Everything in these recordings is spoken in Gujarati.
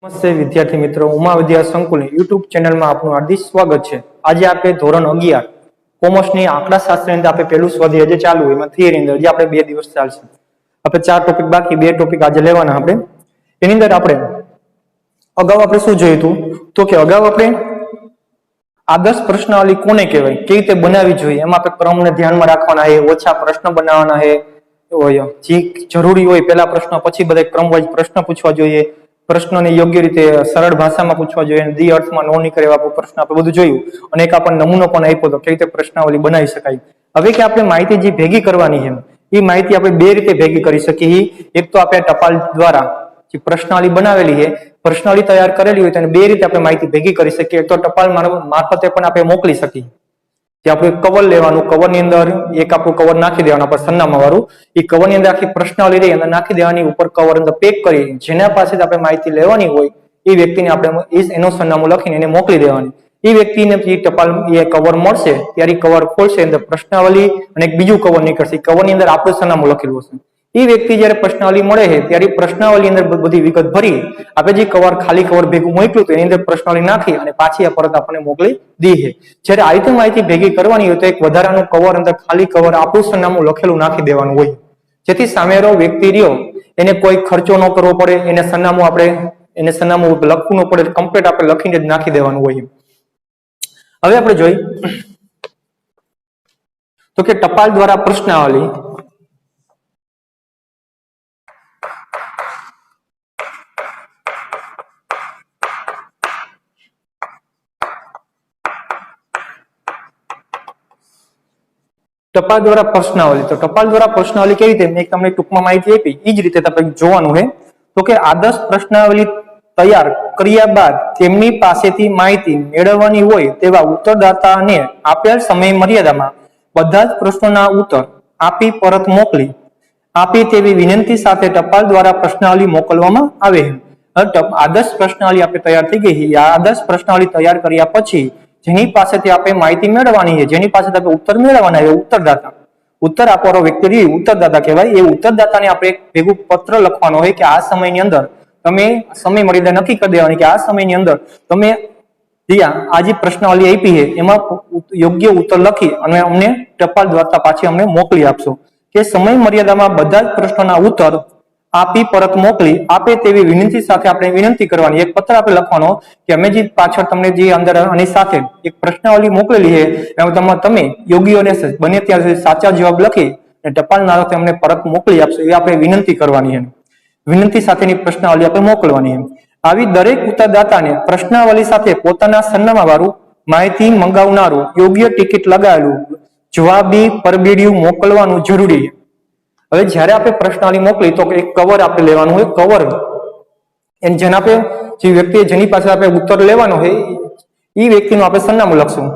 નમસ્તે વિદ્યાર્થી મિત્રો, ઉમા વિદ્યા સંકુલ યુટ્યુબ ચેનલમાં આપનું હાર્દિક સ્વાગત છે। આજે આપણે ધોરણ 11 કોમર્સની આંકડાશાસ્ત્રની અંદર આપણે પહેલું સ્વાધ્યાય જે ચાલુ હોય એમાં થિયરી અંદર જે આપણે 2 દિવસ ચાલશે। આપણે 4 ટોપિક બાકી, 2 ટોપિક આજે લેવાના આપણે। એની અંદર આપણે અગાઉ આપણે શું જોયું હતું તો કે અગાઉ આપણે આદર્શ પ્રશ્નાવલી કોને કહેવાય, કેવી રીતે બનાવવી જોઈએ, એમાં આપણે ક્રમને ધ્યાનમાં રાખવાના છે, ઓછા પ્રશ્ન બનાવવાના છે, જે જરૂરી હોય પહેલા પ્રશ્ન પછી બધા ક્રમવાઇઝ પ્રશ્ન પૂછવા જોઈએ, પ્રશ્નોને યોગ્ય રીતે સરળ ભાષામાં પૂછવા જોઈએ, દી અર્થમાં નો નીકળે એવા પ્રશ્ન આપણે બધું જોયું અને એક આપણને નમૂનો પણ આપ્યો હતો કેવી રીતે પ્રશ્નાવલી બનાવી શકાય। હવે કે આપણે માહિતી જે ભેગી કરવાની છે એ માહિતી આપણે 2 રીતે ભેગી કરી શકીએ। એક તો આપણે ટપાલ દ્વારા જે પ્રશ્નાવલી બનાવેલી છે, પ્રશ્નાવલી તૈયાર કરેલી હોય તેને 2 રીતે આપણે માહિતી ભેગી કરી શકીએ। એક તો ટપાલ મારફતે પણ આપણે મોકલી શકીએ, જે આપણે કવર લેવાનું, કવરની અંદર એક આપણું કવર નાખી દેવાનું આપણે સરનામા વાળું, એ કવરની અંદર આખી પ્રશ્નાવલી રહી અંદર નાખી દેવાની, ઉપર કવર અંદર પેક કરી જેના પાસેથી આપણે માહિતી લેવાની હોય એ વ્યક્તિને આપણે એનું સરનામું લખીને એને મોકલી દેવાની। એ વ્યક્તિને જે ટપાલ એ કવર મળશે ત્યારે કવર ખોલશે, અંદર પ્રશ્નાવલી અને એક બીજું કવર નીકળશે, કવરની અંદર આપણું સરનામું લખેલું હશે। એ વ્યક્તિ જ્યારે પ્રશ્નાવલી મળે છે ત્યારે પ્રશ્નાવલી અંદર બધી વિગત ભરી આપણે જે કવર ખાલી કવર ભેગું મોકલ્યું તો એની અંદર પ્રશ્નાવલી નાખી અને પાછી આ પરત આપણને મોકલી દઈએ। જ્યારે આ રીતે માહિતી ભેગી કરવાની હોય તો એક વધારાનું કવર અંદર ખાલી કવર આપણું સરનામું લખેલું નાખી દેવાનું હોય, જેથી સામેનો વ્યક્તિ રહ્યો એને કોઈ ખર્ચો ન કરવો પડે, એને સરનામું લખવું ન પડે, કમ્પ્લીટ આપણે લખીને જ નાખી દેવાનું હોય। હવે આપણે જોઈ તો કે ટપાલ દ્વારા પ્રશ્નાવલી ટપાલ દ્વારા પ્રશ્નાવલી, તો ટપાલ દ્વારા પ્રશ્નાવલી કેવી રીતે મેં તમને ટૂંકમાં માહિતી આપી એ જ રીતે આપણે જોવાનું છે। તો કે આદર્શ પ્રશ્નાવલી તૈયાર કર્યા બાદ તેમની પાસેથી માહિતી મેળવવાની હોય તેવા ઉત્તરદાતાને આપેલ સમય મર્યાદામાં બધા જ પ્રશ્નોના ઉત્તર આપી પરત મોકલી આપી તેવી વિનંતી સાથે ટપાલ દ્વારા પ્રશ્નાવલી મોકલવામાં આવે છે। આદર્શ પ્રશ્નાવલી આપણે તૈયાર થઈ ગઈ છે। આ આદર્શ પ્રશ્નાવલી તૈયાર કર્યા પછી જેની પાસેથી આપણે માહિતી મેળવવાની છે, જેની પાસેથી આપણે ઉત્તર મેળવવાના છે, ઉત્તરદાતા, ઉત્તર આપવાનો વ્યક્તિ ઉત્તરદાતા કહેવાય। એ ઉત્તરદાતાને આપણે એક ભેગું પત્ર લખવાનો હોય કે આ સમયની અંદર તમે સમય મર્યાદા નક્કી કરી દેવાની કે આ સમયની અંદર તમે આ જે પ્રશ્નાવલી આપી છે એમાં યોગ્ય ઉત્તર લખી અને અમને ટપાલ દ્વારા પાછી અમને મોકલી આપશો, કે સમય મર્યાદામાં બધા જ પ્રશ્નોના ઉત્તર આપી પરત મોકલી આપે તેવી વિનંતી સાથે આપણે વિનંતી કરવાની। એક પત્ર આપણે લખવાનો કે અમે જે પાછળ તમને જે અંદર આની સાથે એક પ્રશ્નાવલી મોકલેલી છે એમાં તમે યોગ્ય અને બને ત્યાં સુધી સાચા જવાબ લખી અને ટપાલ મારફતે અમને પરત મોકલી આપશો એ આપણે વિનંતી કરવાની છે। વિનંતી સાથેની પ્રશ્નાવલી આપણે મોકલવાની છે। આવી દરેક ઉત્તરદાતાને પ્રશ્નાવલી સાથે પોતાના સરનામા વાળું માહિતી મંગાવનારું યોગ્ય ટિકિટ લગાવેલું જવાબી પરબીડિયું મોકલવાનું જરૂરી છે। હવે જ્યારે આપણે પ્રશ્નાવલી મોકલી તો એક કવર આપણે લેવાનું હોય, કવર જેના આપણે જે વ્યક્તિ જેની પાસે આપણે ઉત્તર લેવાનો હોય એ વ્યક્તિનું આપણે સરનામું લખશું,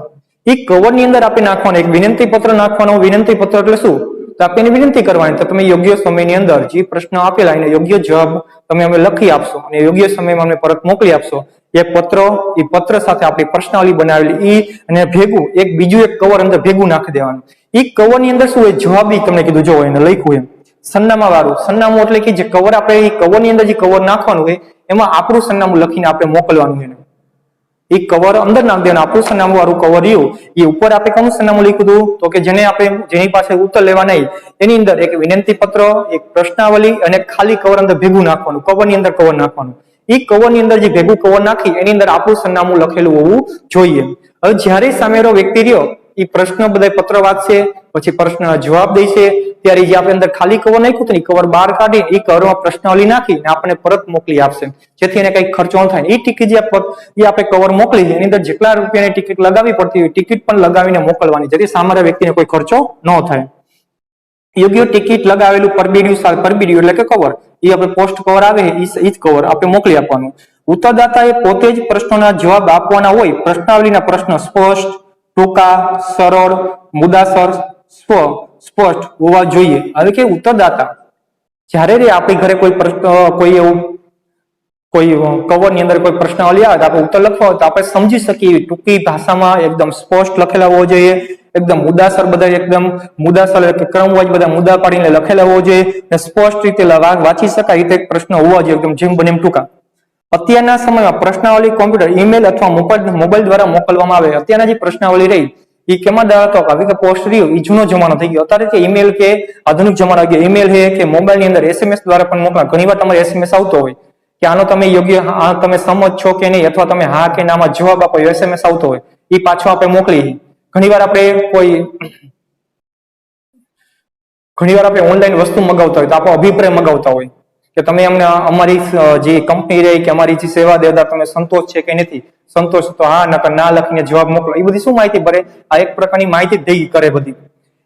એ કવરની અંદર આપણે નાખવાનું એક વિનંતી પત્ર નાખવાનો। વિનંતી પત્ર એટલે શું તો આપણે એની વિનંતી કરવાની તો તમે યોગ્ય સમયની અંદર જે પ્રશ્ન આપેલા એને યોગ્ય જવાબ તમે અમે લખી આપશો અને યોગ્ય સમયમાં અમને પરત મોકલી આપશો। એ પત્ર સાથે આપણી પ્રશ્નાવલી બનાવેલી અને ભેગું એક બીજું એક કવર અંદર ભેગું નાખી દેવાનું। એ કવર ની અંદર શું હોય જવાબી તમને કીધું જો એને લખ્યું એમ સરનામા વાળું, સરનામું એટલે કે જે કવર આપણે એ કવર ની અંદર જે કવર નાખવાનું હોય એમાં આપણું સરનામું લખીને આપણે મોકલવાનું છે। એ કવર અંદર નાખ દેવાનું, આપણું સરનામું વાળું કવર રહ્યું એ ઉપર આપણે કોનું સરનામું લખ્યું હતું તો કે જેની પાસે ઉત્તર લેવા નહીં એની અંદર એક વિનંતી પત્ર, એક પ્રશ્નાવલી અને ખાલી કવર અંદર ભેગું નાખવાનું, કવર ની અંદર કવર નાખવાનું। એ કવર ની અંદર જે ભેગું કવર નાખી એની અંદર આપણું સરનામું લખેલું હોવું જોઈએ। હવે જ્યારે સામેનો વ્યક્તિ રહ્યો એ પ્રશ્ન બધા પત્ર વાંચશે પછી પ્રશ્નના જવાબ દેશે ત્યારે જે આપણે અંદર ખાલી કવર નાખ્યું હતું એ કવર બહાર કાઢી એ કવરમાં પ્રશ્નાવલી નાખીને આપણને પરત મોકલી આપશે, જેથી એને કઈ ખર્ચો ન થાય। એ ટિકિટ જે આપણે કવર મોકલી એની અંદર જેટલા રૂપિયાની ટિકિટ લગાવી પડતી હોય ટિકિટ પણ લગાવીને મોકલવાની, જેથી સામાન્ય વ્યક્તિને કોઈ ખર્ચો ન થાય। યોગ્ય ટિકિટ લગાવેલું પરબીડિયું એટલે કે કવર એ આપણે પોસ્ટ કવર આવે એ જ કવર આપણે મોકલી આપવાનું। ઉત્તરદાતાએ પોતે જ પ્રશ્નોના જવાબ આપવાના હોય। પ્રશ્નાવલીના પ્રશ્ન સ્પષ્ટ, ટૂંકા, સરળ, મુદ્દાસર, સ્પષ્ટ હોવા જોઈએ। હવે કે ઉત્તરદાતા જ્યારે આપણી ઘરે કોઈ પ્રશ્ન કોઈ કવર ની અંદર કોઈ પ્રશ્નાવલી આવે તો આપણે ઉત્તર લખવા હોય તો આપણે સમજી શકીએ ટૂંકી ભાષામાં એકદમ સ્પષ્ટ લખેલા હોવો જોઈએ, એકદમ મુદ્દાસર બધા એકદમ મુદ્દાસર એટલે ક્રમવાઇઝ બધા મુદ્દા પાડીને લખેલા હોવો જોઈએ અને સ્પષ્ટ રીતે વાંચી શકાય રીતે પ્રશ્ન હોવા જોઈએ, એકદમ જેમ બને એમ ટૂંકા। અત્યારના સમયમાં પ્રશ્નાવલી કોમ્પ્યુટર, ઈમેલ અથવા મોબાઈલ દ્વારા મોકલવામાં આવે. અત્યારના જે પ્રશ્નાવલી રહી એ કેમાં દ્વારા આવી કે પોસ્ટ રહ્યું એ જૂનો જમાનો થઈ ગયો. અત્યારે કે ઈમેલ કે આધુનિક જમાનો આવી ગયો. ઈમેલ છે કે મોબાઈલ ની અંદર એસએમએસ દ્વારા પણ મોકલા. ઘણી વાર તમારે એસએમએસ આવતો હોય કે આનો તમે યોગ્ય તમે સમજ છો કે નહીં, અથવા તમે હા કે નામાં જવાબ આપો, એસએમએસ આવતો હોય એ પાછો આપણે મોકલી. ઘણીવાર આપણે ઓનલાઈન વસ્તુ મગાવતા હોય તો આપણો અભિપ્રાય મગાવતા હોય કે તમે અમને અમારી જે કંપની રહી કે અમારી જે સેવા દેતા તમે સંતોષ છે કે નથી સંતોષ, તો હા નકર ના લખીને જવાબ મોકલો. એ બધી શું માહિતી ભરે? આ એક પ્રકારની માહિતી ભેગી કરે બધી.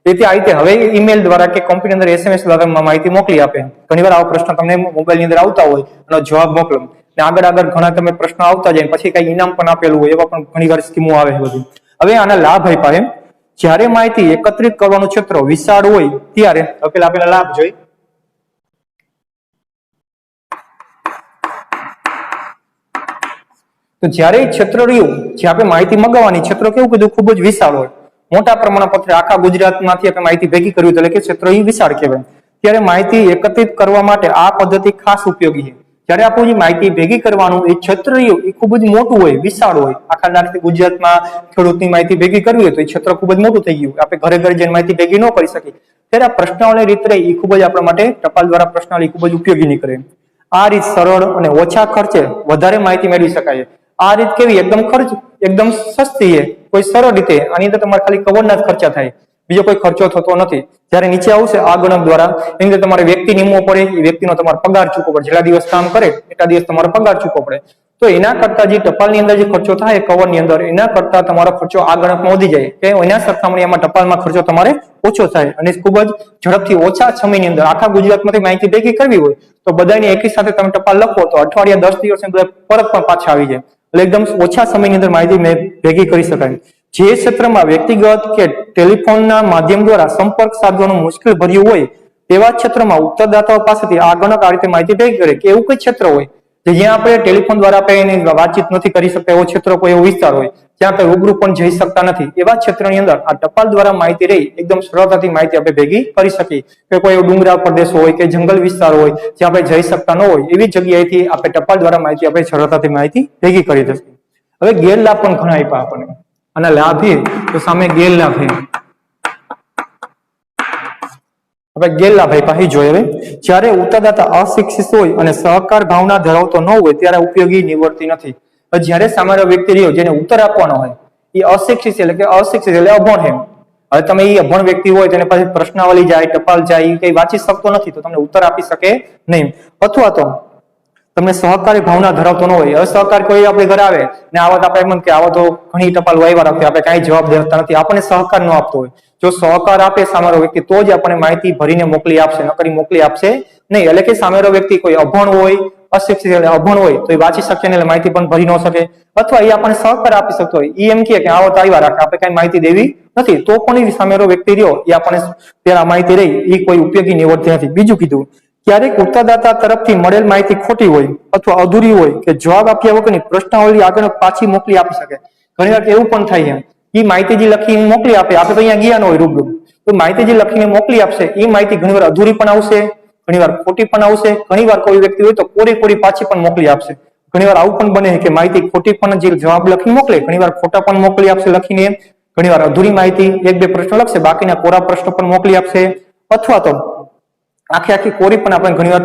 તેથી આ રીતે હવે ઈમેલ દ્વારા કે કમ્પ્યુટર અંદર એસએમએસ દ્વારા માહિતી મોકલી આપે. ઘણીવાર આવા પ્રશ્ન તમને મોબાઈલ ની અંદર આવતા હોય અને જવાબ મોકલો. આગળ ઘણા તમે પ્રશ્નો આવતા જાય, પછી કઈ ઇનામ પણ આપેલું હોય, એવા પણ ઘણીવાર સ્કીમો આવે બધી. હવે આના લાભ આપ્યા એમ. જ્યારે માહિતી એકત્રિત કરવાનું ક્ષેત્ર વિશાળ હોય ત્યારે આપેલા લાભ જોઈ. તો જ્યારે ક્ષેત્ર રહ્યું જે આપણે માહિતી મગાવવાની, ક્ષેત્ર કેવું કીધું ખૂબ જ વિશાળ હોય, મોટા પ્રમાણમાં પત્ર આખા ગુજરાતમાંથી આપણે માહિતી ભેગી કરવી એટલે કે ક્ષેત્ર એ વિશાળ કહેવાય. ત્યારે માહિતી એકત્રિત કરવા માટે આ પદ્ધતિ ખાસ ઉપયોગી છે. જ્યારે આપણે જે માહિતી ભેગી કરવાનું એ ક્ષેત્ર રહ્યું એ ખૂબ જ મોટું હોય, વિશાળ હોય. આખા ગુજરાતમાં ખેડૂતની માહિતી ભેગી કરવી હોય તો એ ક્ષેત્ર ખૂબ જ મોટું થઈ ગયું. આપણે ઘરે ઘરે જઈને માહિતી ભેગી ન કરી શકીએ. ત્યારે આ પ્રશ્નાવલી રીત રહી એ ખૂબ જ આપણા માટે ટપાલ દ્વારા પ્રશ્નાવલી ખૂબ જ ઉપયોગી નીકળે. આ રીત સરળ અને ઓછા ખર્ચે વધારે માહિતી મેળવી શકાય. આ રીત કેવી? એકદમ સસ્તી છે, કોઈ સરળ રીતે. આની અંદર તમારે ખાલી કવરના જ ખર્ચા થાય, બીજો કોઈ ખર્ચો થતો નથી. જ્યારે નીચે આવશે આ ગણક દ્વારા એની અંદર તમારે વ્યક્તિ નિમવો પડે, એ વ્યક્તિનો તમારે પગાર ચૂકવો પડે. જેટલા દિવસ કામ કરે એટલા દિવસ તમારો પગાર ચૂકવો પડે. તો એના કરતા જે ટપાલની અંદર જે ખર્ચો થાય કવરની અંદર, એના કરતા તમારો ખર્ચો આ ગણકમાં વધી જાય કે એના સરખામણીમાં ટપાલમાં ખર્ચો તમારે ઓછો થાય અને ખૂબ જ ઝડપથી ઓછા સમયની અંદર આખા ગુજરાતમાંથી માહિતી ભેગી કરવી હોય તો બધાને એકી સાથે તમે ટપાલ લખો તો અઠવાડિયા 10 દિવસની અંદર પરત પણ પાછા આવી જાય. એટલે એકદમ ઓછા સમયની અંદર માહિતી ભેગી કરી શકાય. જે ક્ષેત્રમાં વ્યક્તિગત કે ટેલિફોનના માધ્યમ દ્વારા સંપર્ક સાધવાનું મુશ્કેલ ભર્યું હોય તેવા ક્ષેત્રમાં ઉત્તરદાતાઓ પાસેથી આ ગણક આ રીતે માહિતી ભેગી કરે. કે એવું કઈ ક્ષેત્ર હોય કે જ્યાં આપણે ટેલિફોન દ્વારા આપણે એની વાતચીત નથી કરી શકતા, એવો ક્ષેત્ર કોઈ એવો વિસ્તાર હોય જ્યાં આપણે રૂબરૂ પણ જઈ શકતા નથી, એવા ક્ષેત્રની અંદર આ ટપાલ દ્વારા માહિતી રહી એકદમ સરળતાથી માહિતી આપણે ભેગી કરી શકીએ. કે કોઈ ડુંગરાળ પ્રદેશ હોય કે જંગલ વિસ્તાર હોય જ્યાં આપણે જઈ શકતા ન હોય, એવી જગ્યાએથી આપણે ટપાલ દ્વારા માહિતી આપણે સરળતાથી માહિતી ભેગી કરી શકીએ. હવે ગેરલાભ પણ ઘણા આપ્યા આપણને. અને લાભ એ તો સામે ગેરલાભ એ. હવે ગેરલાભ આપ્યા એ જોઈએ. હવે જ્યારે ઉત્તરદાતા અશિક્ષિત હોય અને સહકાર ભાવના ધરાવતો ન હોય ત્યારે ઉપયોગી નિવડતી નથી. જ્યારે સામાન્ય વ્યક્તિ રહ્યો જેને ઉત્તર આપવાનો હોય એ અશિક્ષિત એટલે અભણ છે. હવે તમે એ અભણ વ્યક્તિ હોય તેને પાસે પ્રશ્નાવલી જાય, ટપાલ જાય, એ કઈ વાંચી શકતો નથી તો તમને ઉત્તર આપી શકે નહીં. અથવા તો તમને સહકારી ભાવના ધરાવતો ન હોય. અસહકાર કોઈ આપણે ઘરે આવે ને આવત આપણે એમ કે આવો તો ઘણી ટપાલ વાયવા રાખે, આપણે કાંઈ જવાબ દેતા નથી, આપણને સહકાર ન આપતો હોય. જો સહકાર આપે સામેનો વ્યક્તિ તો જ આપણને માહિતી ભરીને મોકલી આપશે, નકરી મોકલી આપશે નહીં. એટલે કે સામેનો વ્યક્તિ કોઈ અભણ હોય, અશિક્ષિત એટલે અભણ હોય તો એ વાંચી શકે નહીં, એટલે માહિતી પણ ભરી ન શકે. અથવા એ આપણને સહકાર આપી શકતો હોય, એ એમ કે આવો તો આવ્યા રાખે, આપણે કઈ માહિતી દેવી નથી, તો પણ એ સામેનો વ્યક્તિ રહ્યો એ આપણને પેલા માહિતી રહી એ કોઈ ઉપયોગી નિવડતી નથી. બીજું કીધું, ક્યારેક ઉત્તરદાતા તરફથી મળેલ માહિતી ખોટી હોય અથવા અધૂરી હોય કે જવાબ આપ્યા વગરની પ્રશ્નાવલી આગળ પાછી મોકલી આપી શકે. ઘણી વાર એવું પણ થાય છે એ માહિતી જે લખીને મોકલી આપે, આપણે તો અહીંયા ગયા ન હોય રૂબરૂ, તો માહિતી જે લખીને મોકલી આપશે એ માહિતી ઘણીવાર અધૂરી પણ આવશે, ઘણીવાર ખોટી પણ આવશે. ઘણીવાર કોઈ વ્યક્તિ હોય તો કોરી પાછી પણ મોકલી આપશે. ઘણીવાર આવું પણ બને કે માહિતી ખોટી પણ જે જવાબ લખીને મોકલે, ઘણીવાર ખોટા પણ મોકલી આપશે લખીને. ઘણીવાર અધૂરી માહિતી 1-2 પ્રશ્નો લખશે, બાકીના કોરા પ્રશ્નો પણ મોકલી આપશે. અથવા તો આખી કોરી પણ આપણે ઘણીવાર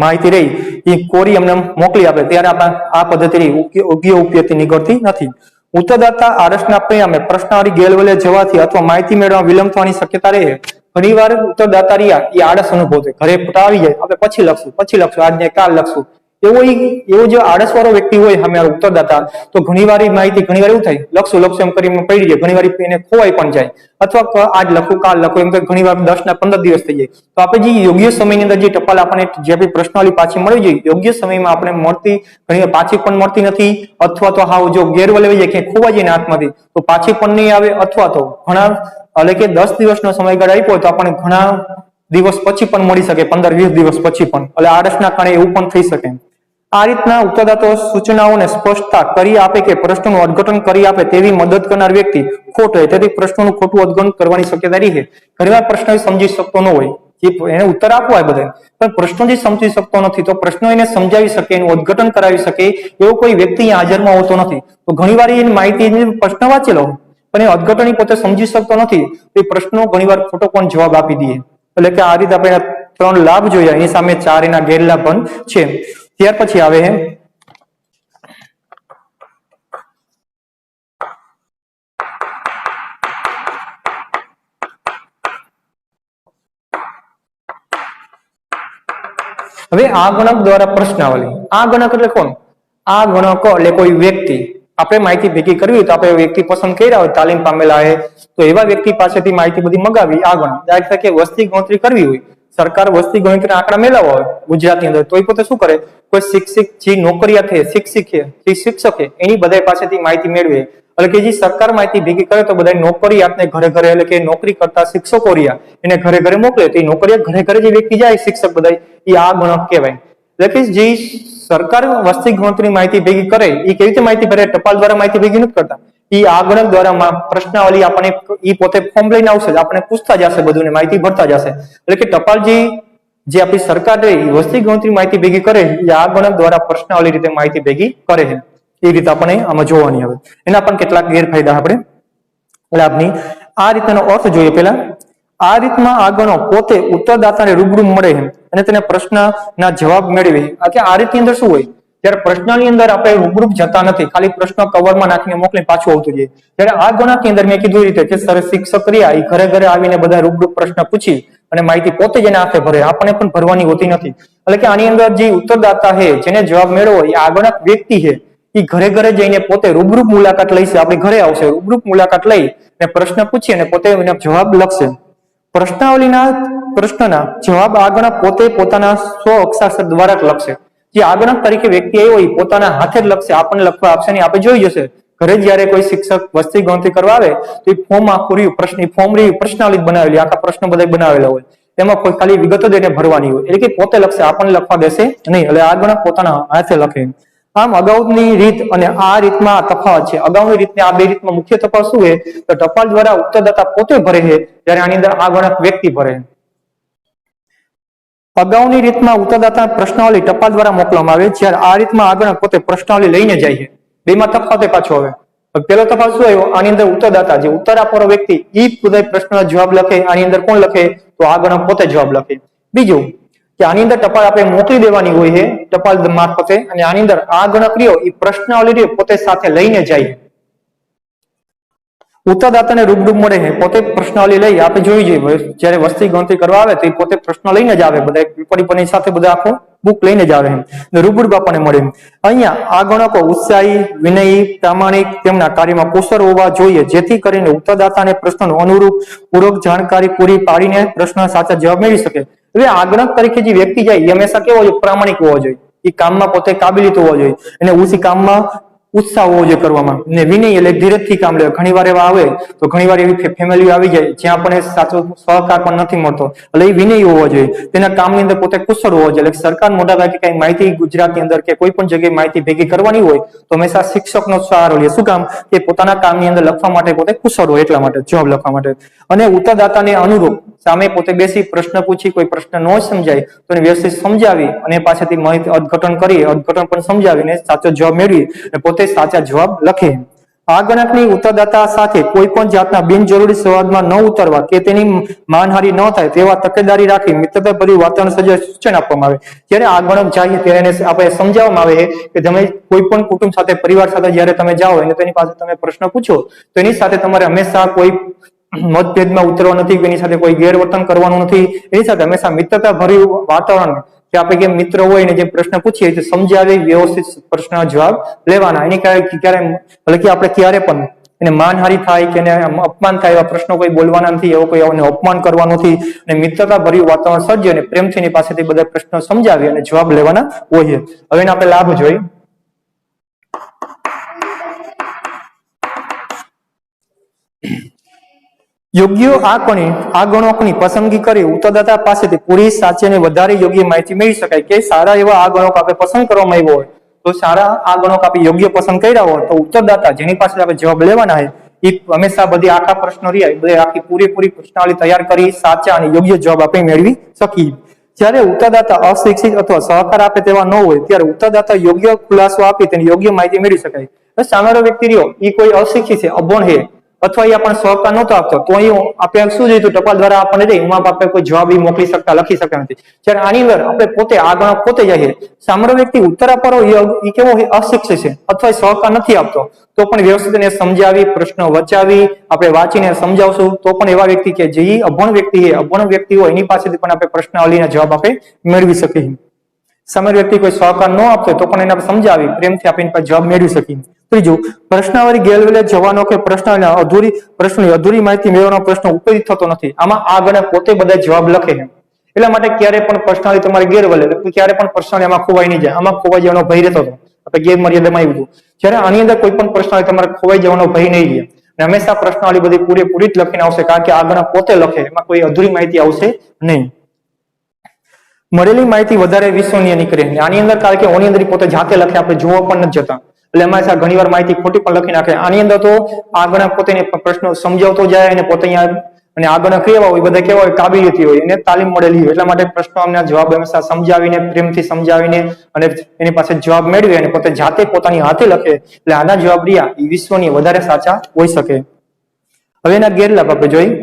માહિતી રહી એ કોરી અમને મોકલી આપે, ત્યારે આપણે આ પદ્ધતિ ઉપયોગથી નીકળતી નથી. ઉત્તરદાતા આળસના પરિણામે પ્રશ્નાવલી ગેરવલે જવાથી અથવા માહિતી મેળવવા વિલંબ થવાની શક્યતા રહે. ઘણીવાર ઉત્તરદાતા રહ્યા એ આળસ અનુભવ થાય, ઘરે આવી જાય આપણે પછી લખશું આજને કાલ લખશું, એવો જે આળસ વાળો વ્યક્તિ હોય સામે ઉત્તરદાતા, તો ઘણીવાર એ માહિતી ઘણીવાર એવું થાય લખશું એમ કરીને પડી જાય, ઘણીવાર એને ખોવાઈ પણ જાય. અથવા આજ લખું કાલ લખું એમ ઘણીવાર 10-15 દિવસ થઈ જાય. તો આપણે જે યોગ્ય સમયની અંદર જે ટપાલ આપણને જે પ્રશ્નાવલી પાછી મળી જાય યોગ્ય સમયમાં આપણે મળતી ઘણી પાછી પણ મળતી નથી. અથવા તો હાવ જો ગેરવલે જાય કે ખોવાઈ જાય હાથમાંથી તો પાછી પણ નહીં આવે. અથવા તો ઘણા એટલે કે 10 દિવસનો સમયગાળો આપ્યો તો આપણને ઘણા દિવસ પછી પણ મળી શકે, 15-20 દિવસ પછી પણ. એટલે આળસના કારણે એવું પણ થઈ શકે. આ રીતના ઉત્તરદાતાઓ સૂચનાઓને સ્પષ્ટતા કરી આપે કે પ્રશ્નોનું અર્થઘટન કરી આપે તેવી મદદ કરનાર વ્યક્તિ ખોટ હોય, તેથી પ્રશ્નોનું ખોટું અર્થઘટન કરવાની શક્યતા રહી છે. ઘણીવાર પ્રશ્ન સમજી શકતો ન હોય એને ઉત્તર આપવો હોય બધા, પણ પ્રશ્નો જે સમજી શકતો નથી તો પ્રશ્નો એને સમજાવી શકે, એનું અર્થઘટન કરાવી શકે એવો કોઈ વ્યક્તિ અહીંયા હાજરમાં હોતો નથી. તો ઘણીવાર એની માહિતી પ્રશ્ન વાંચેલો પણ એ અર્થઘટન પોતે સમજી શકતો નથી, તો એ પ્રશ્નો ઘણીવાર ખોટો પણ જવાબ આપી દઈએ. એટલે કે આ રીતે આપણે 3 લાભ જોયા, એની સામે 4 એના ગેરલાભ પણ છે. ત્યાર પછી આવે હવે આ ગણક દ્વારા પ્રશ્નાવલી. આ ગણક એટલે કોણ? આ ગણક એટલે કોઈ વ્યક્તિ. આપણે માહિતી ભેગી કરવી તો આપણે વ્યક્તિ પસંદ કર્યા હોય, તાલીમ પામેલા હોય તો એવા વ્યક્તિ પાસેથી માહિતી બધી મગાવી. આ ગણક દાખલા તરીકે વસ્તી ગણતરી કરવી હોય, સરકાર વસ્તી ગણતરીના આંકડા મેળવવા હોય ગુજરાતની અંદર, તો એ પોતે શું કરે, કોઈ શિક્ષક જે નોકરિયાત છે, શિક્ષક છે એની બધા પાસેથી માહિતી મેળવે. એટલે કે જે સરકાર માહિતી ભેગી કરે તો બધા નોકરિયાતને ઘરે ઘરે, એટલે કે નોકરી કરતા શિક્ષકો રહ્યા એને ઘરે ઘરે મોકલે, તો એ નોકરિયાત ઘરે ઘરે જે વ્યક્તિ જાય શિક્ષક બધા, એ આ ગણક કહેવાય. એટલે કે જે સરકાર વસ્તી ગણતરી માહિતી ભેગી કરે એ કેવી રીતે માહિતી ભરે? ટપાલ દ્વારા માહિતી ભેગી નથી કરતા, એ આ ગણક દ્વારા પ્રશ્નાવલી આપણે એ પોતે ફોર્મ લઈને આવશે, આપણે પૂછતા જશે, બધું માહિતી ભરતા જશે. એટલે કે ટપાલ જે આપણી સરકાર વસ્તી ગણતરી માહિતી ભેગી કરે એ આ ગણક દ્વારા પ્રશ્નાવલી રીતે માહિતી ભેગી કરે છે. એ રીતે આપણે આમાં જોવાની આવે. એના પણ કેટલાક ગેરફાયદા આપણે લાભની. આ રીતનો અર્થ જોઈએ. પેલા આ રીતમાં આ ગણક પોતે ઉત્તરદાતાને રૂબરૂ મળે છે અને તેને પ્રશ્નના જવાબ મેળવે. આ રીતની અંદર શું હોય, જ્યારે પ્રશ્નની અંદર આપણે રૂબરૂ જતા નથી, ખાલી પ્રશ્ન કવરમાં નાખીને મોકલીને પાછું આવતું જાય. ત્યારે આ ગણકની અંદર મેં કીધું એ રીતે કે સર શિક્ષક રહ્યા એ ઘરે ઘરે આવીને બધા રૂબરૂ પ્રશ્ન પૂછી અને માહિતી પોતે જ એના હાથે ભરે, આપણને પણ ભરવાની હોતી નથી. એટલે કે આની અંદર જે ઉત્તરદાતા છે જેને જવાબ મેળવો એ આ ગણક વ્યક્તિ છે, એ ઘરે ઘરે જઈને પોતે રૂબરૂ મુલાકાત લઈશે, આપણે ઘરે આવશે, રૂબરૂ મુલાકાત લઈ અને પ્રશ્ન પૂછી અને પોતે એના જવાબ લખશે. પ્રશ્નના જવાબ આ ગણક પોતે પોતાના 100 અક્ષર દ્વારા જ લખશે. જે આ ગણક તરીકે વ્યક્તિ આવ્યો એ પોતાના હાથે જ લખશે, આપણને લખવા આપશે નહીં. આપણે જોઈ જશે ઘરે જયારે કોઈ શિક્ષક વસ્તી ગણતરી કરવા આવે તો એ ફોર્મ આખું રહ્યું, પ્રશ્નાવલી બનાવેલી, આખા પ્રશ્ન બધા બનાવેલા હોય, તેમાં કોઈ ખાલી વિગતો જ એને ભરવાની હોય. એટલે કે પોતે લખશે, આપણને લખવા દેશે નહીં. એટલે આ ગણક પોતાના હાથે લખે. આમ અગાઉની રીત અને આ રીતમાં તફાવત છે. અગાઉની રીતને આ બે રીતમાં મુખ્ય તફાવત શું છે? તો ટપાલ દ્વારા ઉત્તરદાતા પોતે ભરે છે, જ્યારે આની અંદર આ ગણક વ્યક્તિ ભરે. અગાઉની રીતમાં ઉત્તરદાતા પ્રશ્નાવલી ટપાલ દ્વારા મોકલવામાં આવે, જ્યારે આ રીતમાં આ ગણક પોતે પ્રશ્નાવલી લઈને જાય છે. બેમાં તફાવત પાછો આવે. પેલો તફાવત શું આવ્યો? આની અંદર ઉત્તરદાતા જે ઉત્તર આપવાનો વ્યક્તિ એ બધા પ્રશ્નનો જવાબ લખે. આની અંદર કોણ લખે? તો આ ગણક પોતે જવાબ લખે. બીજું કે આની અંદર ટપાલ આપણે મોકલી દેવાની હોય છે ટપાલ મારફતે, અને આની અંદર આ ગણક રહ્યો એ પ્રશ્નાવલી પોતે સાથે લઈને જાય. ઉત્તરદાતાને રૂબરૂ મળે છે, પોતે પ્રશ્નાવલી લઈ આપણે જોઈ જોઈએ. જયારે વસ્તી ગણતરી કરવા આવે તો એ પોતે પ્રશ્ન લઈને જ આવે, બધા પેપરની સાથે બધા આખો બુક લઈને જ આવે છે, રૂબરૂ આપણને મળે. અહીંયા આ ગણકો ઉત્સાહી, વિનયી, પ્રામાણિક, તેમના કાર્યમાં કુશળ હોવા જોઈએ, જેથી કરીને ઉત્તરદાતાને પ્રશ્નનો અનુરૂપ પૂર્વક જાણકારી પૂરી પાડીને પ્રશ્ન સાચા જવાબ મેળવી શકે. હવે આ ગણક તરીકે જે વ્યક્તિ જાય એ હંમેશા કેવો જોઈએ? પ્રામાણિક હોવો જોઈએ. એ કામમાં પોતે કાબિલિયત હોવો જોઈએ, અને ઉસી કામમાં ઉત્સાહ હોવો જોઈએ કરવામાં. ને વિનય એટલે ધીરજથી કામ લેવા. ઘણી વાર એવા આવે તો ઘણી વાર એવી ફેમિલી આવી જાય જ્યાં આપણને સાચો સહકાર પણ નથી મળતો, એટલે એ વિનય હોવો જોઈએ. તેના કામની અંદર પોતે કુશળ હોવો જોઈએ. એટલે સરકાર મોટા ભાગે કઈ માહિતી ગુજરાતની અંદર કે કોઈ પણ જગ્યાએ માહિતી ભેગી કરવાની હોય તો હંમેશા શિક્ષકનો સહારો લે. શું કામ? કે પોતાના કામની અંદર લખવા માટે પોતે કુશળ હોય, એટલા માટે, જવાબ લખવા માટે. અને ઉત્તરદાતાને અનુરૂપ સામે પોતે બેસી પ્રશ્ન પૂછી, કોઈ પ્રશ્ન ન સમજાય તો એને વ્યવસ્થિત સમજાવી અને પાસેથી માહિતી અર્થઘટન કરી, અર્થઘટન પણ સમજાવીને સાચો જવાબ મેળવી પોતે સાચા જવાબ લખે. આ ગણકની ઉત્તરદાતા સાથે કોઈ પણ જાતના બિનજરૂરી સંવાદમાં ન ઉતરવા કે તેની માનહાનિ ન થાય તેવા તકેદારી રાખી મિત્રતાભર્યું વાતાવરણ સર્જવા સૂચન આપવામાં આવે. જ્યારે આ ગણક જાય ત્યારે એને આપણે સમજાવવામાં આવે કે તમે કોઈ પણ કુટુંબ સાથે, પરિવાર સાથે જયારે તમે જાઓ અને તેની પાસે તમે પ્રશ્ન પૂછો તો એની સાથે તમારે હંમેશા કોઈ મતભેદમાં ઉતરવા નથી, એની સાથે કોઈ ગેરવર્તન કરવાનું નથી. એની સાથે હંમેશા મિત્રતા ભર્યું વાતાવરણ, કે આપણે કેમ મિત્ર હોય ને જે પ્રશ્ન પૂછીએ તો સમજાવી વ્યવસ્થિત પ્રશ્નના જવાબ લેવાના. એની એટલે કે આપણે ક્યારે પણ એને માનહાનિ થાય કે એને અપમાન થાય એવા પ્રશ્નો કોઈ બોલવાના નથી, એવો કોઈ અપમાન કરવાનું નથી, અને મિત્રતા ભર્યું વાતાવરણ સર્જી અને પ્રેમથી એની પાસેથી બધા પ્રશ્નો સમજાવી અને જવાબ લેવાના હોય. હવે એને આપણે લાભ જોઈએ. યોગ્ય આ ગણકોની પસંદગી કરી ઉત્તરદાતા પાસેથી પૂરી, સાચી અને વધારે યોગ્ય માહિતી મેળવી શકાય. કે સારા એવા આ ગણકો આપણે પસંદ કરવામાં આવ્યો હોય તો સારા આ ગણક આપણે યોગ્ય પસંદ કર્યા હોય તો ઉત્તરદાતા જેની પાસે આપણે જવાબ લેવાના હોય એ હંમેશા બધી આખા પ્રશ્નો રહ્યા બધી આખી પૂરેપૂરી પ્રશ્નાવલી તૈયાર કરી સાચા અને યોગ્ય જવાબ આપણે મેળવી શકીએ. જ્યારે ઉત્તરદાતા અશિક્ષિત અથવા સહકાર આપે તેવા ન હોય ત્યારે ઉત્તરદાતા યોગ્ય ખુલાસો આપી તેની યોગ્ય માહિતી મેળવી શકાય. સામેનો વ્યક્તિ રહ્યો એ કોઈ અશિક્ષિત છે, અભણ છે અથવા એ આપણને સહકાર નહોતો આપતો તો અહીં આપણે શું જોયું ટપાલ દ્વારા આપણને એમાં આપણે કોઈ જવાબ મોકલી શકતા લખી શકતા નથી. જ્યારે આની અંદર આપણે પોતે આગળ પોતે જઈએ સામેનો વ્યક્તિ ઉત્તર આપવાનો એ કેવો અશિક્ષિત છે અથવા સહકાર નથી આપતો તો પણ વ્યવસ્થિત એને સમજાવી પ્રશ્ન વચાવી આપણે વાંચીને સમજાવશું તો પણ એવા વ્યક્તિ કે જે અભણ વ્યક્તિ છે અભણ વ્યક્તિ હોય એની પાસેથી પણ આપણે પ્રશ્નાવલીના જવાબ આપણે મેળવી શકીએ. સામેનો વ્યક્તિ કોઈ સહકાર ન આપતો તો પણ એને આપણે સમજાવી પ્રેમથી આપણે એની પાસે જવાબ મેળવી શકીએ. ત્રીજું, પ્રશ્નાવલી ગેરવેલે જવાનો કે પ્રશ્નની અધૂરી માહિતી મેળવવાનો પ્રશ્ન ઉત્તેજિત થતો નથી. આમાં આગળ પોતે બધા જવાબ લખે છે એટલા માટે ક્યારે પણ પ્રશ્નાવલી તમારી ગેરવેલે ક્યારે પણ પ્રશ્નાવલી આમાં ખોવાઈ નહીં જાય. આમાં ખોવાઈ જવાનો ભય રહેતો હતો આપણે ગેરમર્યાદામાં આવ્યું હતું. જ્યારે આની અંદર કોઈ પણ પ્રશ્નાવલી તમારે ખોવાઈ જવાનો ભય નહીં રહે અને હંમેશા પ્રશ્નાવલી બધી પૂરેપૂરી જ લખીને આવશે કારણ કે આગળ પોતે લખે એમાં કોઈ અધૂરી માહિતી આવશે નહીં. મળેલી માહિતી વધારે વિશ્વસનીય નીકળે. આની અંદર કારણ કે ઓની અંદર પોતે જાતે લખે આપણે જોવા પણ નથી જતા એટલે એમાં ઘણી વાર માહિતી ખોટી પણ લખી નાખે. આની અંદર તો આગળ પોતે પ્રશ્નો સમજાવતો જાય અને પોતે અહીંયા અને આગળ કેવા હોય બધા કેવા હોય કાબિલિયત હોય એને તાલીમ મળેલી હોય એટલા માટે પ્રશ્નોના જવાબ હંમેશા સમજાવીને પ્રેમથી સમજાવીને અને એની પાસે જવાબ મેળવી અને પોતે જાતે પોતાની હાથે લખે એટલે આના જવાબ રહ્યા એ વિશ્વની વધારે સાચા હોઈ શકે. હવે એના ગેરલાભ આપણે જોઈ.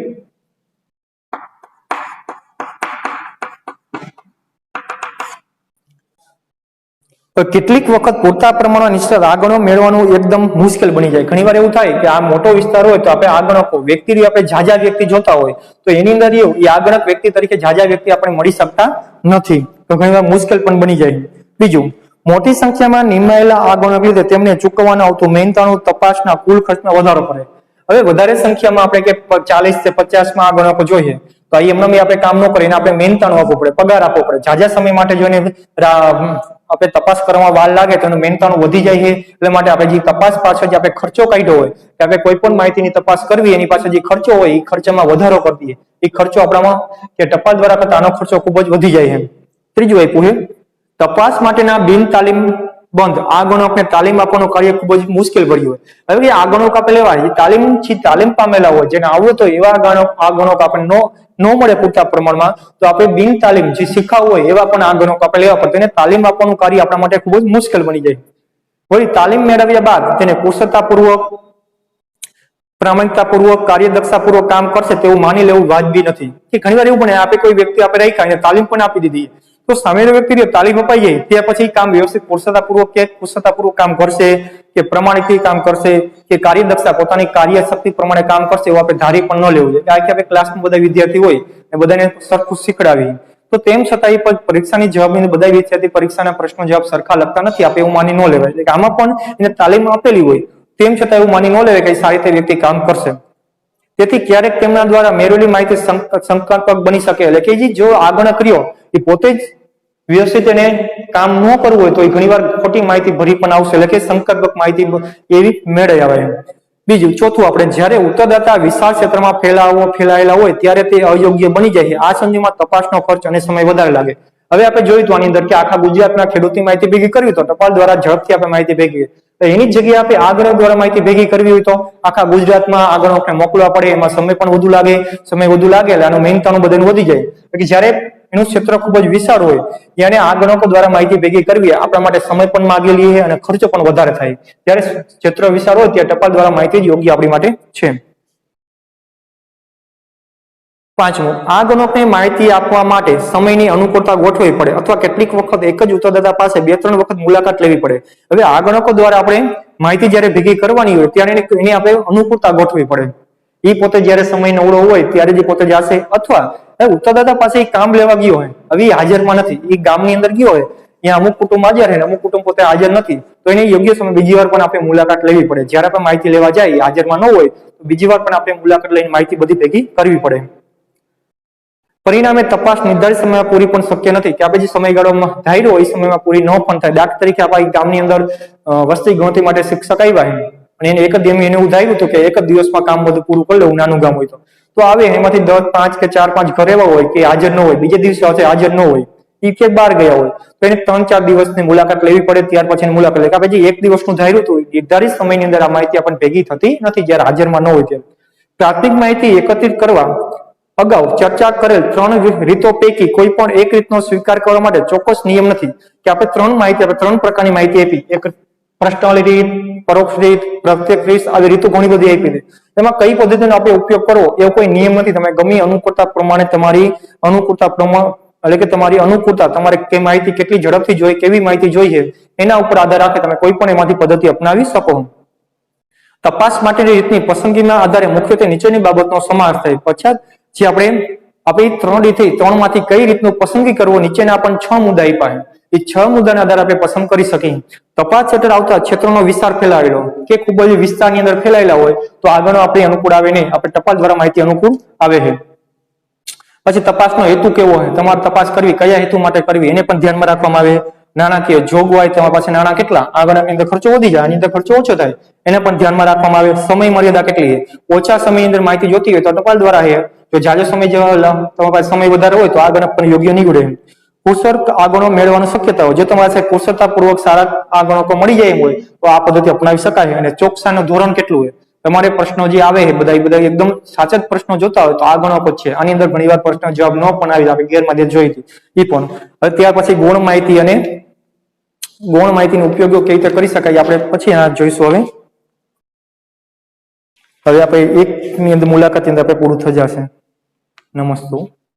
કેટલીક વખત પૂરતા પ્રમાણમાં નિષ્ઠા આગળનો મેળવવાનું એકદમ મુશ્કેલ બની જાય. ઘણીવાર એવું થાય કે આ મોટો વિસ્તાર હોય તો આપણે આગળનો વ્યક્તિ આપણે ઝાઝા વ્યક્તિ જોતા હોય તો એની અંદર એ આગળક વ્યક્તિ તરીકે ઝાઝા વ્યક્તિ આપણે મળી શકતા નથી તો ઘણીવાર મુશ્કેલ પણ બની જાય. બીજું, મોટી સંખ્યામાં નિમાયેલા આગળનો લીધે તેમને ચૂકવવાનું આવતું મહેનતાણું તપાસના કુલ ખર્ચમાં વધારો પડે. હવે વધારે સંખ્યામાં આપણે કે 40 થી 50 માં આગળ જોઈએ તો એમને આપણે કામ ન કરીને આપણે મહેનતાણું આપવું પડે, પગાર આપવો પડે. ઝાઝા સમય માટે જોઈને આપણે તપાસ કરવામાં વાર લાગે તો એનું મહેનતાણું વધી જાય છે એટલે માટે આપણે જે તપાસ પાછળ જે આપણે ખર્ચો કાઢ્યો હોય કે આપણે કોઈ પણ માહિતીની તપાસ કરવી એની પાછળ જે ખર્ચો હોય એ ખર્ચામાં વધારો કરી દઈએ. એ ખર્ચો આપણામાં કે ટપાલ દ્વારા કરતા આનો ખર્ચો ખૂબ જ વધી જાય છે. ત્રીજું આપ્યું છે તપાસ માટેના બિન તાલીમ બંધ આ ગણકને તાલીમ આપવાનું કાર્ય ખૂબ જ મુશ્કેલ પડ્યું હોય. હવે આ ગણક આપણે લેવા તાલીમ પામેલા હોય જેને આવડે તો એવા આ ગણક આપણે ન મળે પૂરતા પ્રમાણમાં તો આપણે બિન તાલીમ જે શીખાવું હોય એવા પણ આ ગણક આપણે લેવા પડે. તેને તાલીમ આપવાનું કાર્ય આપણા માટે ખૂબ જ મુશ્કેલ બની જાય. વળી તાલીમ મેળવ્યા બાદ તેને કુશળતાપૂર્વક પ્રામાણિકતાપૂર્વક કાર્યદક્ષતાપૂર્વક કામ કરશે તેવું માની લેવું વાજબી નથી. કે ઘણીવાર એવું બને આપણે કોઈ વ્યક્તિ આપણે રાખ્યા તાલીમ પણ આપી દીધી તો સામેનો વ્યક્તિ તાલીમ અપાઈ જાય ત્યાર પછી કામ વ્યવસ્થિત કુશળતાપૂર્વક કામ કરશે કે પ્રમાણિકથી કામ કરશે કે કાર્યદક્ષતા પોતાની કાર્યશક્તિ પ્રમાણે કામ કરશે એવું આપણે ધારી પણ ન લેવું જોઈએ. કારણ કે આપણે ક્લાસમાં બધા વિદ્યાર્થી હોય એ બધાને સરખું શીખડાવી તો તેમ છતાં એ પરીક્ષાની જવાબની બધા વિદ્યાર્થી પરીક્ષાના પ્રશ્નો જવાબ સરખા લખતા નથી આપણે એવું માની ન લેવાય. એટલે આમાં પણ એને તાલીમ આપેલી હોય તેમ છતાં એવું માની ન લેવાય કે સારી રીતે વ્યક્તિ કામ કરશે. તેથી ક્યારેક તેમના દ્વારા મેળવેલી માહિતી શંકાસ્પદ બની શકે. એટલે કે જો આગળ કર્યો એ પોતે જ વ્યવસ્થિત એને કામ ન કરવું હોય તો એ ઘણીવાર ખોટી માહિતી ભરી પણ આવશે. એટલે કે શંકાસ્પદ માહિતી એવી મેળવી આવે. બીજું, ચોથું, આપણે જ્યારે ઉત્તરદાતા વિશાળ ક્ષેત્રમાં ફેલાયેલા હોય ત્યારે તે અયોગ્ય બની જાય. આ સંજોગોમાં તપાસનો ખર્ચ અને સમય વધારે લાગે. હવે આપણે જોયું તો આની અંદર કે આખા ગુજરાતના ખેડૂતની માહિતી ભેગી કરવી તો ટપાલ દ્વારા ઝડપથી આપણે માહિતી ભેગી તો એની જગ્યાએ આપણે આગળ દ્વારા માહિતી ભેગી કરવી હોય તો આખા ગુજરાતમાં આગળ આપણે મોકલવા પડે એમાં સમય પણ વધુ લાગે. સમય વધુ લાગે એટલે આનું મહેનતાણું બધાનું વધી જાય. એટલે જ્યારે એનું ક્ષેત્ર ખૂબ જ વિશાળ હોય ત્યારે આ ગણકો દ્વારા માહિતી ભેગી કરવી આપણા માટે સમય પણ માગી લઈએ અને ખર્ચો પણ વધારે થાય. ત્યારે ક્ષેત્ર વિશાળ હોય ત્યારે ટપાલ દ્વારા માહિતી જ યોગ્ય આપણી માટે છે. પાંચમું, આ ગણકને માહિતી આપવા માટે સમયની અનુકૂળતા ગોઠવવી પડે અથવા કેટલીક વખત એક જ ઉત્તરદાતા પાસે 2-3 વખત મુલાકાત લેવી પડે. હવે આ ગણકો દ્વારા આપણે માહિતી જયારે ભેગી કરવાની હોય ત્યારે એની આપણે અનુકૂળતા ગોઠવવી પડે. એ પોતે જયારે સમય નવડો હોય ત્યારે જે પોતે જશે અથવા ઉત્તરદાતા પાસે કામ લેવા ગયો હોય હવે હાજરમાં નથી એ ગામની અંદર ગયો હોય ત્યાં અમુક કુટુંબ હાજર છે અમુક કુટુંબ પોતે હાજર નથી તો એને યોગ્ય સમય બીજી વાર પણ આપણે મુલાકાત લેવી પડે. જયારે આપણે માહિતી લેવા જાય હાજરમાં ન હોય તો બીજી વાર પણ આપણે મુલાકાત લઈને માહિતી બધી ભેગી કરવી પડે. પરિણામે તપાસ નિર્ધારિત સમયમાં પૂરી પણ શક્ય નથી કે આપણે જે સમયગાળો ધાર્યો એ સમયમાં પૂરી ન પણ થાય. દાખલા તરીકે આપણા ગામની અંદર વસ્તી ગણતરી માટે શિક્ષક આવ્યા અને એને એક જ એને એવું ધાર્યું હતું કે એક જ દિવસમાં કામ બધું પૂરું કરી લેવું નાનું ગામ હોય તો આવે એમાંથી 10, 5 કે 4-5 ઘર એવા હોય કે હાજર ન હોય બીજે દિવસે હાજર ન હોય કે બહાર ગયા હોય તો એને 3-4 દિવસની મુલાકાત લેવી પડે, ત્યાર પછી મુલાકાત લે. પછી એક દિવસનું ધાર્યું હતું નિર્ધારિત સમયની અંદર આ માહિતી આપણને ભેગી થતી નથી જ્યારે હાજરમાં ન હોય ત્યારે. પ્રાથમિક માહિતી એકત્રિત કરવા અગાઉ ચર્ચા કરેલ 3 રીતો પૈકી કોઈ પણ એક રીતનો સ્વીકાર કરવા માટે ચોક્કસ નિયમ નથી કે આપણે 3 પ્રકારની માહિતી આપી. એક પ્રશ્નાવલી રીત, પરોક્ષ રીત, પ્રત્યક્ષ રીત, આવી રીતો ઘણી બધી આપી છે. એમાં કઈ પદ્ધતિનો આપણે ઉપયોગ કરવો એવો કોઈ નિયમ નથી. તમે ગમે અનુકૂળતા પ્રમાણે તમારી અનુકૂળતા તમારે કે માહિતી કેટલી ઝડપથી જોઈએ, કેવી માહિતી જોઈએ એના ઉપર આધાર રાખે તમે કોઈ પણ એમાંથી પદ્ધતિ અપનાવી શકો. તપાસ માટેની રીતની પસંદગીના આધારે મુખ્યત્વે નીચેની બાબતનો સમાવેશ થાય. પછાત જે આપણી 3 રીતથી 3 માંથી કઈ રીતનું પસંદગી કરવો નીચેના આપણને 6 મુદ્દા આપ્યા છે. એ 6 મુદ્દાના આધારે આપણે પસંદ કરી શકીએ. તપાસ હેઠળ આવતા ક્ષેત્રનો વિસ્તાર ફેલાયેલો કે ખૂબ જ વિસ્તારની અંદર ફેલાયેલા હોય તો આગળ આપણે અનુકૂળ આવે નહીં, આપણે ટપાલ દ્વારા માહિતી અનુકૂળ આવે છે. પછી તપાસનો હેતુ કેવો હોય, તમારે તપાસ કરવી કયા હેતુ માટે કરવી એને પણ ધ્યાનમાં રાખવામાં આવે. નાણાકીય જોગવાઈ, તમારી પાસે નાણાં કેટલા, આગળની અંદર ખર્ચો વધી જાય, આની અંદર ખર્ચો ઓછો થાય, એને પણ ધ્યાનમાં રાખવામાં આવે. સમય મર્યાદા કેટલી છે, ઓછા સમયની અંદર માહિતી જોતી હોય તો ટપાલ દ્વારા છે, જો જાજો સમય તમારી પાસે સમય વધારે હોય તો આગળ પણ યોગ્ય નીવડે. કુશળ આગળો મેળવવાની શક્યતા હોય, જો તમારી પાસે કુશળતાપૂર્વક સારા આગળો મળી જાય હોય તો આ પદ્ધતિ અપનાવી શકાય. અને ચોકસાઈનું ધોરણ કેટલું હોય, તમારે પ્રશ્નો જે આવે છે બધા એકદમ સાચા જ પ્રશ્નો જોતા હોય તો આ ગણો જ છે. આની અંદર ઘણીવાર પ્રશ્ન જવાબ ન પણ આવી, આપણે ગેરમાધ્યમ જોઈ હતી એ પણ. હવે ત્યાર પછી ગૌણ માહિતી અને ગૌણ માહિતીનો ઉપયોગ કેવી રીતે કરી શકાય આપણે પછી જોઈશું. હવે આપણે એકની અંદર મુલાકાતની અંદર આપણે પૂરું થઈ જશે. નમસ્તે.